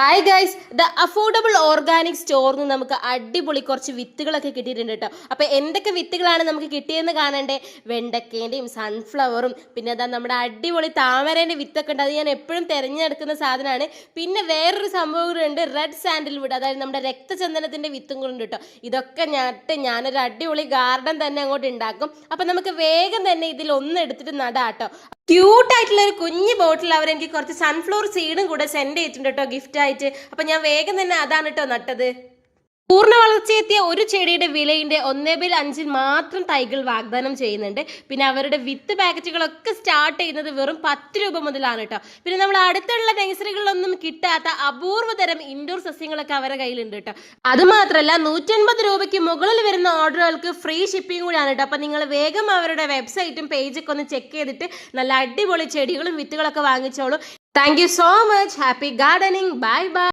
Hi guys, the affordable organic സ്റ്റോറിൽ നിന്ന് നമുക്ക് അടിപൊളി കുറച്ച് വിത്തുകളൊക്കെ കിട്ടിയിട്ടുണ്ട് കേട്ടോ. അപ്പോൾ എന്തൊക്കെ വിത്തുകളാണ് നമുക്ക് കിട്ടിയെന്ന് കാണണ്ടേ? വെണ്ടക്കേൻ്റെയും സൺഫ്ലവറും പിന്നെ അതാ നമ്മുടെ അടിപൊളി താമരേൻ്റെ വിത്തൊക്കെ ഉണ്ട്. അത് ഞാൻ എപ്പോഴും തിരഞ്ഞെടുക്കുന്ന സാധനമാണ്. പിന്നെ വേറൊരു സംഭവം കൂടെ ഉണ്ട്, റെഡ് സാൻഡിൽവുഡ്, അതായത് നമ്മുടെ രക്തചന്ദനത്തിൻ്റെ വിത്തും കൂടെ ഉണ്ട് കേട്ടോ. ഇതൊക്കെ ഞാനൊരു അടിപൊളി ഗാർഡൻ തന്നെ അങ്ങോട്ട് ഉണ്ടാക്കും. അപ്പം നമുക്ക് വേഗം തന്നെ ഇതിൽ ഒന്ന് എടുത്തിട്ട് നടാട്ടോ. ക്യൂട്ടായിട്ടുള്ള ഒരു കുഞ്ഞു ബോട്ടിൽ അവരെനിക്ക് കുറച്ച് സൺഫ്ലവർ സീഡും കൂടെ സെൻഡ് ചെയ്തിട്ടുണ്ട് കേട്ടോ ഗിഫ്റ്റ് ആയിട്ട്. അപ്പം ഞാൻ വേഗം തന്നെ അതാണ് കേട്ടോ നട്ടത്. പൂർണ്ണ വളർച്ചയെത്തിയ ഒരു ചെടിയുടെ വിലയുടെ 1/5 മാത്രം തൈകൾ വാഗ്ദാനം ചെയ്യുന്നുണ്ട്. പിന്നെ അവരുടെ വിത്ത് പാക്കറ്റുകളൊക്കെ സ്റ്റാർട്ട് ചെയ്യുന്നത് വെറും 10 രൂപ മുതലാണ് കേട്ടോ. പിന്നെ നമ്മൾ അടുത്തുള്ള നഴ്സറികളിലൊന്നും കിട്ടാത്ത അപൂർവ തരം ഇൻഡോർ സസ്യങ്ങളൊക്കെ അവരുടെ കയ്യിലുണ്ട് കേട്ടോ. അതുമാത്രമല്ല 150 രൂപയ്ക്ക് മുകളിൽ വരുന്ന ഓർഡറുകൾക്ക് ഫ്രീ ഷിപ്പിംഗ് കൂടിയാണ് കേട്ടോ. അപ്പം നിങ്ങൾ വേഗം അവരുടെ വെബ്സൈറ്റും പേജൊക്കെ ഒന്ന് ചെക്ക് ചെയ്തിട്ട് നല്ല അടിപൊളി ചെടികളും വിത്തുകളൊക്കെ വാങ്ങിച്ചോളൂ. Thank you so much. Happy gardening. Bye by.